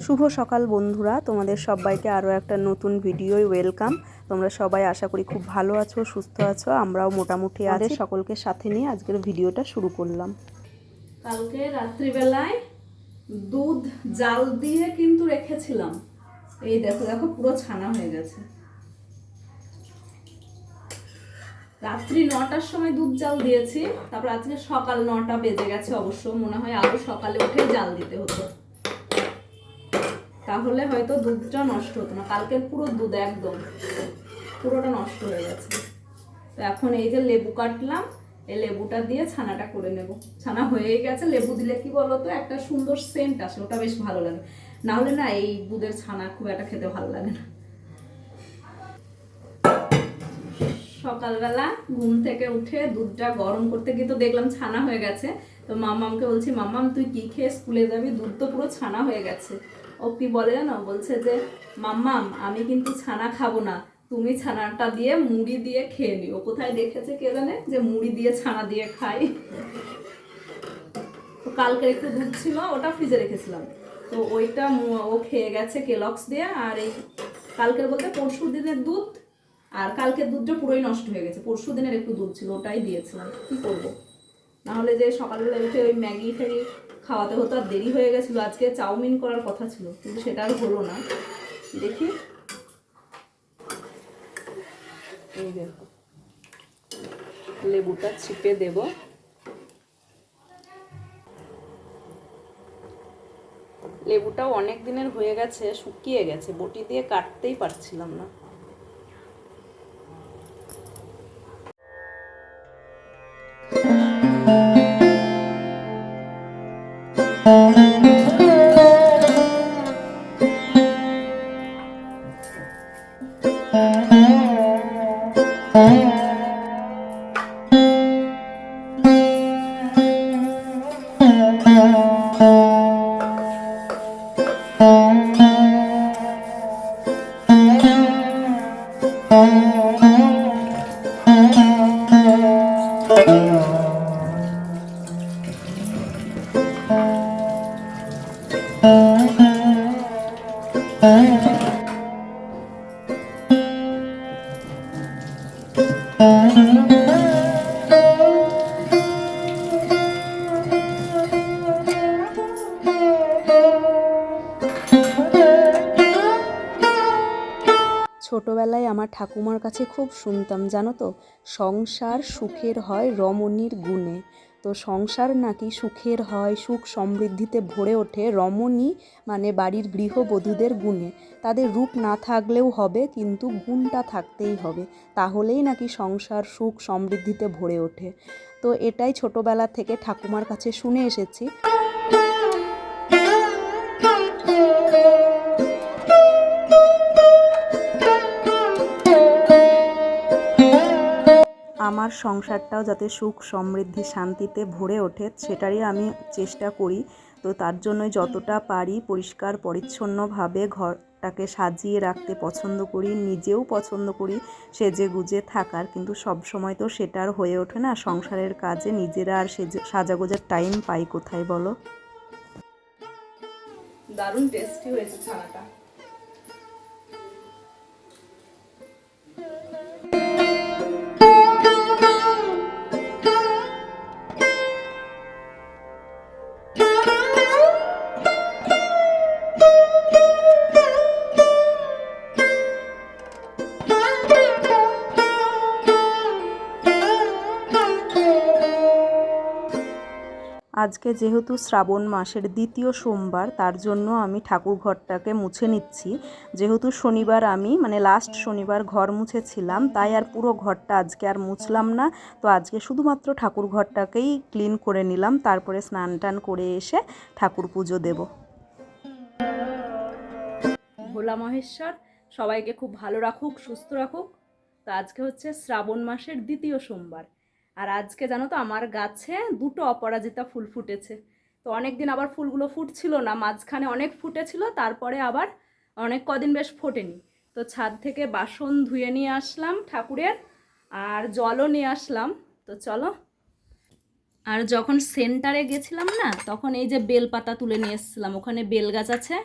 শুভ সকাল বন্ধুরা, তোমাদের সবাইকে আরও একটা নতুন ভিডিওয় ওয়েলকাম। তোমরা সবাই আশা করি খুব ভালো আছো, সুস্থ আছো। আমরাও মোটামুটি আছি। সকলকে সাথে নিয়ে আজকের ভিডিওটা শুরু করলাম। কালকে রাত্রিবেলায় দুধ জাল দিয়ে কিন্তু রেখেছিলাম। এই দেখো দেখো পুরো ছানা হয়ে গেছে। রাত্রি 9টার সময় দুধ জাল দিয়েছি, তারপর আজকে সকাল 9টা বেজে গেছে। অবশ্য মনে হয় আরো সকালে উঠে জাল দিতে হতো, তাহলে হয়তো দুধটা নষ্ট হতো না। কালকের পুরো দুধ একদম পুরোটা নষ্ট হয়ে গেছে। তো এখন এই যে লেবু কাটলাম, এই লেবুটা দিয়ে ছানাটা করে নেব। ছানা হয়ে গেছে। লেবু দিলে কি বলতো, একটা সুন্দর সেন্ট আসে, ওটা বেশ ভালো লাগে। না হলে না এই দুধের ছানা খুব একটা খেতে ভালো লাগে না। সকালবেলা ঘুম থেকে উঠে দুধটা গরম করতে গিয়ে তো দেখলাম ছানা হয়ে গেছে। তো মাম্মামকে বলছি, মাম্মাম তুই কি খেয়ে স্কুলে যাবি? দুধ তো পুরো ছানা হয়ে গেছে। ও কি বলে জানো, বলছে যে মাম্মাম আমি কিন্তু ছানা খাবো না, তুমি ছানাটা দিয়ে মুড়ি দিয়ে খেয়ে নিও। কোথায় দেখেছে কে জানে যে মুড়ি দিয়ে ছানা দিয়ে খাই। তো কালকের একটু দুধ ছিল, ওটা ফ্রিজে রেখেছিলাম, তো ওইটা ও খেয়ে গেছে কেলক্স দিয়ে। আর এই কালকের বলতে পরশু দিনের দুধ, আর কালকের দুধটা পুরোই নষ্ট হয়ে গেছে। পরশু দিনের একটু দুধ ছিল, ওটাই দিয়েছিলাম। কি করবো, নাহলে যে সকালবেলা উঠে ওই ম্যাগি ফ্যাগি খাওয়াতে হতো। আর দেরি হয়ে গেছিলো, আজকে চাউমিন করার কথা ছিল, কিন্তু সেটা আর হলো না। দেখি, এই দেখো লেবুটা চিপে দেব। লেবুটাও অনেক দিনের হয়ে গেছে, শুকিয়ে গেছে, বটি দিয়ে কাটতেই পারছিলাম না। ছোটবেলায় আমার ঠাকুমার কাছে খুব শুনতাম, জানো তো, সংসার সুখের হয় রমণীর গুণে। তো সংসার নাকি সুখের হয়, সুখ সমৃদ্ধিতে ভরে ওঠে রমণী মানে বাড়ির গৃহবধূদের গুণে। তাদের রূপ না থাকলেও হবে, কিন্তু গুণটা থাকতেই হবে, তাহলেই নাকি সংসার সুখ সমৃদ্ধিতে ভরে ওঠে। তো এটাই ছোটবেলা থেকে ঠাকুমার কাছে শুনে এসেছি। আমার সংসারটাও যাতে সুখ সমৃদ্ধি শান্তিতে ভরে ওঠে, সেটারই আমি চেষ্টা করি। তো তার জন্যই যতটা পারি পরিষ্কার পরিচ্ছন্নভাবে ঘরটাকে সাজিয়ে রাখতে পছন্দ করি, নিজেও পছন্দ করি সেজে গুজে থাকার। কিন্তু সব সময় তো সেটা আর হয়ে ওঠে না, সংসারের কাজে নিজেরা আর সাজাগোজার টাইম পাই কোথায় বলো। দারুণ টেস্টি হয়েছে ছানাটা। আজকে যেহেতু শ্রাবণ মাসের দ্বিতীয় সোমবার, তার জন্য আমি ঠাকুর ঘরটাকে মুছে নিচ্ছি। যেহেতু শনিবার আমি লাস্ট শনিবার ঘর মুছেছিলাম, তাই আর পুরো ঘরটা আজকে আর মুছলাম না। তো আজকে শুধুমাত্র ঠাকুর ঘরটাকেই ক্লিন করে নিলাম, তারপরে স্নান টান করে এসে ঠাকুর পুজো দেব। ভোলা মহেশ্বর সবাইকে খুব ভালো রাখুক, সুস্থ রাখুক। তো আজকে হচ্ছে শ্রাবণ মাসের দ্বিতীয় সোমবার, আর আজকে জানো তো আমার গাছে দুটো অপরাজিতা ফুল ফুটেছে। তো অনেকদিন আবার ফুলগুলো ফুটছিল না, মাঝখানে অনেক ফুটেছিল, তারপরে আবার অনেক কদিন বেশ ফোটেনি। তো ছাদ থেকে বাসন ধুয়ে নিয়ে আসলাম ঠাকুরের, আর জলও নিয়ে আসলাম। তো চলো। আর যখন সেন্টারে গেছিলাম না, তখন এই যে বেলপাতা তুলে নিয়ে এসেছিলাম, ওখানে বেল গাছ আছে।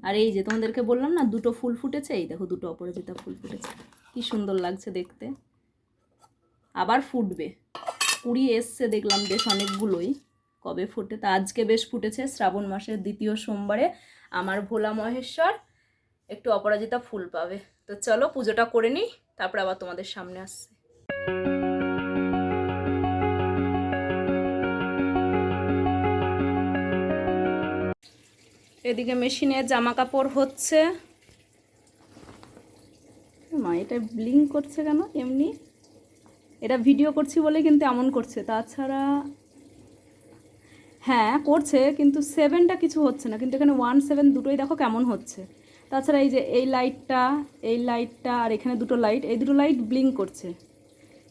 আর এই যে তোমাদেরকে বললাম না দুটো ফুল ফুটেছে, এই দেখো দুটো অপরাজিতা ফুল ফুটেছে, কি সুন্দর লাগছে দেখতে। আবার ফুটবে, কুড়ি এসছে দেখলাম বেশ অনেকগুলোই, কবে ফোটে তা আজকে বেশ ফুটেছে। শ্রাবণ মাসের দ্বিতীয় সোমবারে আমার ভোলা মহেশ্বর একটু অপরাজিতা ফুল পাবে। তো চলো পুজোটা করে নিই, তারপর আবার তোমাদের সামনে আসছি। এদিকে মেশিনে জামা কাপড় হচ্ছে। মা এটা ব্লিঙ্ক করছে কেন? এমনি এটা ভিডিও করছি বলে কিন্তু এমন করছে, তাছাড়া হ্যাঁ করছে কিন্তু 7টা কিছু হচ্ছে না, কিন্তু এখানে 1 7 দুটোই দেখো কেমন হচ্ছে। তাছাড়া এই যে এই লাইটটা আর এখানে দুটো লাইট, এই দুটো লাইট ব্লিঙ্ক করছে,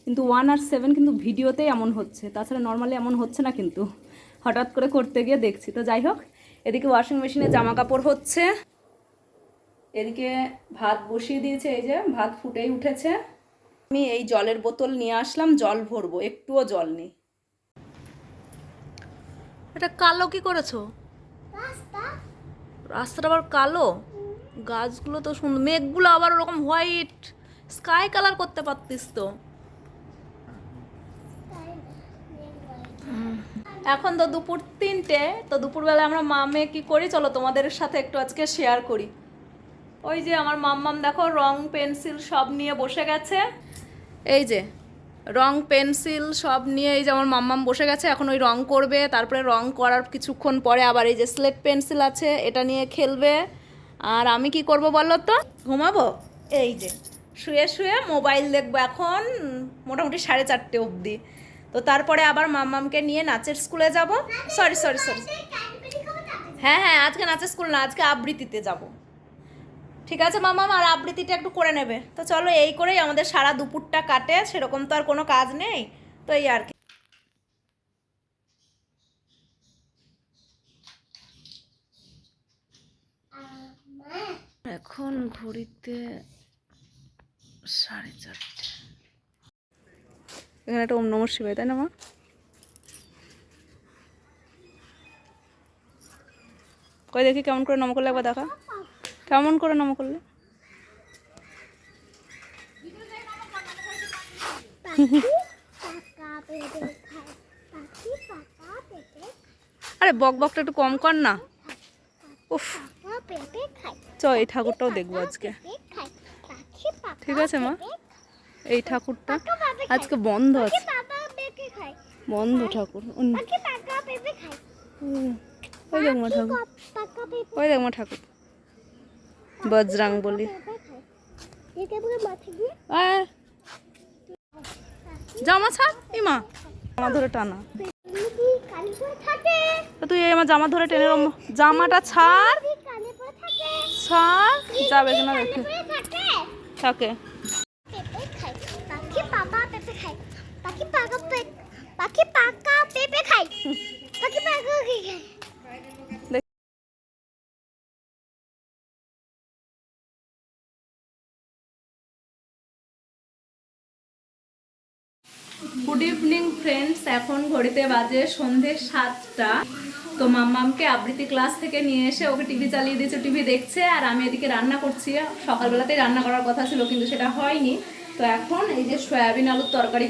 কিন্তু 1 আর 7 কিন্তু ভিডিওতেই এমন হচ্ছে, তাছাড়া নর্মালি এমন হচ্ছে না, কিন্তু হঠাৎ করে করতে গিয়ে দেখছি। তো যাই হোক, এদিকে ওয়াশিং মেশিনে জামা কাপড় হচ্ছে, এদিকে ভাত বসিয়ে দিয়েছে, এই যে ভাত ফুটেই উঠেছে। আমি এই জলের বোতল নিয়ে আসলাম, জল ভরবো, একটুও জল নেই। এটা কালো কি করেছো? রাস্তাটা আবার কালো, গাছগুলো তো সুন্দর, মেঘগুলো আবার ওরকম হোয়াইট স্কাই কালার করতে পারতিস তো। এখন তো দুপুর 3টে, তো দুপুরবেলা আমরা মামে কি করি চলো তোমাদের সাথে একটু আজকে শেয়ার করি। ওই যে আমার মাম্মাম দেখো রং পেন্সিল সব নিয়ে বসে গেছে, এই যে রং পেন্সিল সব নিয়ে এই যে আমার মাম্মাম বসে গেছে, এখন ওই রং করবে, তারপরে রং করার কিছুক্ষণ পরে আবার এই যে স্লেট পেন্সিল আছে এটা নিয়ে খেলবে। আর আমি কি করব বলো তো, ঘুমাবো, এই যে শুয়ে শুয়ে মোবাইল দেখবো এখন মোটামুটি 4:30 অবধি। তো তারপরে আবার মাম্মামকে নিয়ে নাচের স্কুলে যাব। সরি সরি সরি, হ্যাঁ হ্যাঁ আজকে নাচের স্কুল না, আজকে আবৃত্তিতে যাব। ঠিক আছে মাম্মাম, আর আবৃত্তিটা একটু করে নেবে। তো চলো এই করেই আমাদের সারা দুপুরটা কাটে, সেরকম তো আর কোনো কাজ নেই, তো এই আর কি। এখন ঘড়িতে 4:30। এখানে একটা ওম নমঃ শিবায়, তাই না মা? কই দেখি কেমন করে নম করলে, একবার দেখা কেমন করে নম করলে। আরে বক বকটা একটু কম কর না। উফ, চ এই ঠাকুরটাও দেখবো আজকে। ঠিক আছে মা, এই ঠাকুরটা আজকে বন্ধ আছে, বন্ধ ঠাকুর। ওই দেখ মা ঠাকুর, ওই দেখ মা ঠাকুর বজরাং বলি। জামা ছাড়, ইমা জামা ধরে টানা, তুই আমার জামা ধরে টেনে, জামাটা ছাড় ছাড়, যাবে কিনা দেখে থাকে। গুড ইভিনিং ফ্রেন্ডস, এখন ঘড়িতে বাজে সন্ধে 7টা। তো মাম্মামকে আবৃত্তি ক্লাস থেকে নিয়ে এসে ওকে টিভি চালিয়ে দিয়েছে, টিভি দেখছে, আর আমি এদিকে রান্না করছি। সকালবেলাতেই রান্না করার কথা ছিল কিন্তু সেটা হয়নি। তো এখন এই যে সয়াবিন আলুর তরকারি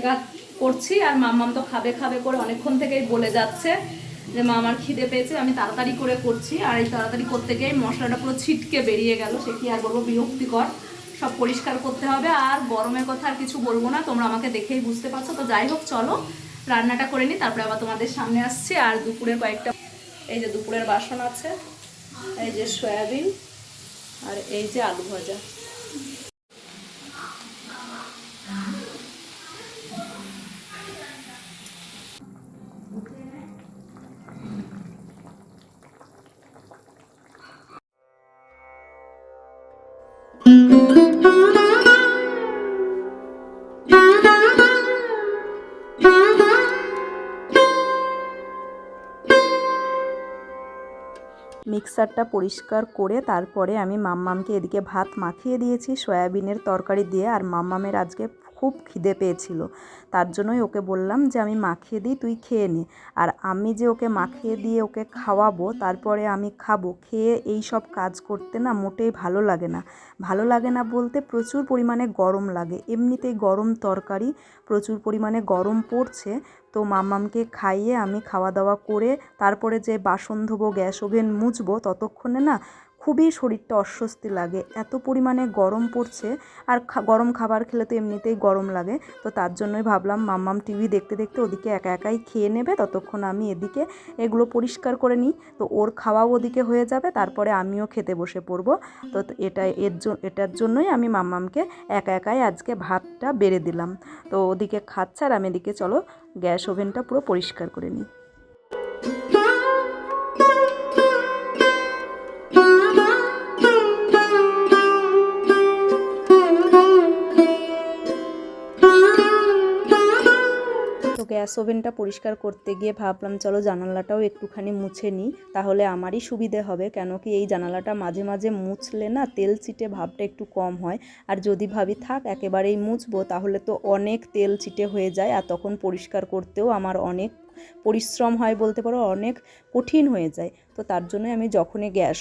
করছি, আর মাম্মাম তো খাবে খাবে করে অনেকক্ষণ থেকেই বলে যাচ্ছে যে মা আমার খিদে পেয়েছে, আমি তাড়াতাড়ি করে করছি। আর এই তাড়াতাড়ি করতে গিয়ে মশলাটা পুরো ছিটকে বেরিয়ে গেল, সে কি আর বলবো, বিরক্তিকর। সব পরিষ্কার করতে হবে, আর গরমের কথা আর কিছু বলবো না, তোমরা আমাকে দেখেই বুঝতে পারছো। তো যাই হোক চলো রান্নাটা করে নিই, তারপরে আবার তোমাদের সামনে আসছি। আর দুপুরের কয়েকটা, এই যে দুপুরের বাসন আছে, এই যে সয়াবিন, আর এই যে আলু ভাজা। মিক্সারটা পরিষ্কার করে তারপরে আমি মাম্মামকে এদিকে ভাত মাখিয়ে দিয়েছি সয়াবিনের তরকারি দিয়ে। আর মাম্মামের আজকে খুব খিদে পেয়েছিল, তার জন্যই ওকে বললাম যে আমি মাখিয়ে দিই, তুই খেয়ে নে। আর আমি যে ওকে মাখিয়ে দিয়ে ওকে খাওয়াবো, তারপরে আমি খাবো, খেয়ে এই সব কাজ করতে না মোটেই ভালো লাগে না। ভালো লাগে না বলতে প্রচুর পরিমাণে গরম লাগে, এমনিতেই গরম তরকারি, প্রচুর পরিমাণে গরম পড়ছে। তো মাম্মামকে খাইয়ে আমি খাওয়া দাওয়া করে তারপরে যে বাসন ধোবো, গ্যাস ওভেন মুছবো, ততক্ষণে না খুবই শরীরটা অস্বস্তি লাগে, এত পরিমাণে গরম পড়ছে। আর গরম খাবার খেলে তো এমনিতেই গরম লাগে। তো তার জন্যই ভাবলাম মাম্মাম টিভি দেখতে দেখতে ওদিকে একা একাই খেয়ে নেবে, ততক্ষণ আমি এদিকে এগুলো পরিষ্কার করে নিই। তো ওর খাওয়াও ওদিকে হয়ে যাবে, তারপরে আমিও খেতে বসে পড়বো। তো এটার জন্যই আমি মাম্মামকে একা একাই আজকে ভাতটা বেড়ে দিলাম। তো ওদিকে খাচ্ছে আর আমি এদিকে চলো গ্যাস ওভেনটা পুরো পরিষ্কার করে নিই। তো গ্যাস ওভেনটা পরিষ্কার করতে গিয়ে ভাবলাম চলো জানালাটাও একটুখানি মুছে নিই, তাহলে আমারই সুবিধে হবে। কেন কি এই জানালাটা মাঝে মাঝে মুছলে না তেল চিটে ভাবটা একটু কম হয়। আর যদি ভাবি থাক একেবারেই মুছবো, তাহলে তো অনেক তেল চিটে হয়ে যায়, আর তখন পরিষ্কার করতেও আমার অনেক পরিশ্রম হয়, বলতে পারো অনেক কঠিন হয়ে যায়। তো তার জন্য আমি যখনই গ্যাস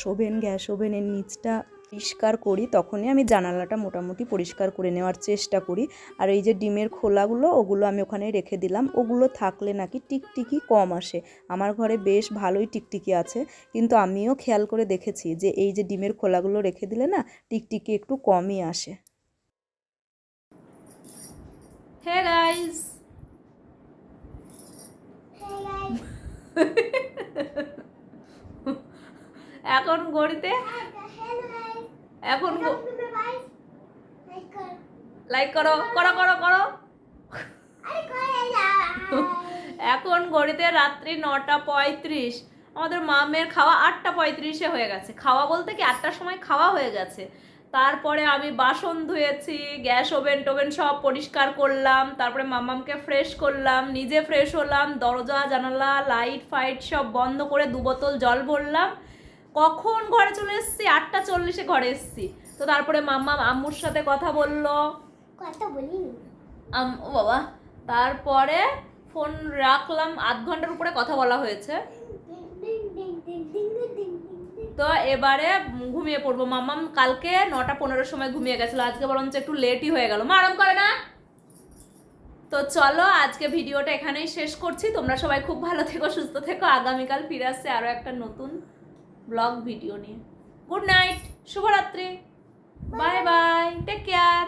ওভেনের নিচটা পরিষ্কার করি, তখনই আমি জানালাটা মোটামুটি পরিষ্কার করে নেওয়ার চেষ্টা করি। আর এই যে ডিমের খোলাগুলো, ওগুলো আমি ওখানে রেখে দিলাম, ওগুলো থাকলে নাকি টিকটিকি কম আসে। আমার ঘরে বেশ ভালোই টিকটিকি আছে, কিন্তু আমিও খেয়াল করে দেখেছি যে এই যে ডিমের খোলাগুলো রেখে দিলে না টিকটিকি একটু কমই আসে। হে গাইস, এখন ঘড়িতে এখন লাইক করো করো করো করো এখন ঘড়িতে রাত্রি 9:35। আমাদের মামের খাওয়া 8:35-এ হয়ে গেছে। খাওয়া বলতে কি 8টার সময় খাওয়া হয়ে গেছে। তারপরে আমি বাসন ধুয়েছি, গ্যাস ওভেন সব পরিষ্কার করলাম, তারপরে মাম্মামকে ফ্রেশ করলাম, নিজে ফ্রেশ হলাম, দরজা জানালা লাইট ফাইট সব বন্ধ করে 2 বোতল জল ভরলাম। কখন ঘরে চলে এসেছি? 8:40-এ ঘরে এসেছি। তো তারপরে মাম্মাম আম্মুর সাথে কথা বললো, কথা বলিনি। ও বাবা, তারপরে ফোন রাখলাম, 8 ঘন্টার উপরে কথা বলা হয়েছে। তো এবারে ঘুমিয়ে পড়বো। মাম্মাম কালকে 9:15-র সময় ঘুমিয়ে গেছিল, আজকে বরঞ্চ একটু লেটই হয়ে গেল। মা আরাম করে না। তো চলো আজকে ভিডিওটা এখানেই শেষ করছি। তোমরা সবাই খুব ভালো থেকো, সুস্থ থেকো। আগামীকাল ফিরে আসছে আরো একটা নতুন ব্লগ ভিডিও নিয়ে। গুড নাইট, শুভরাত্রি, বাই বাই, টেক কেয়ার।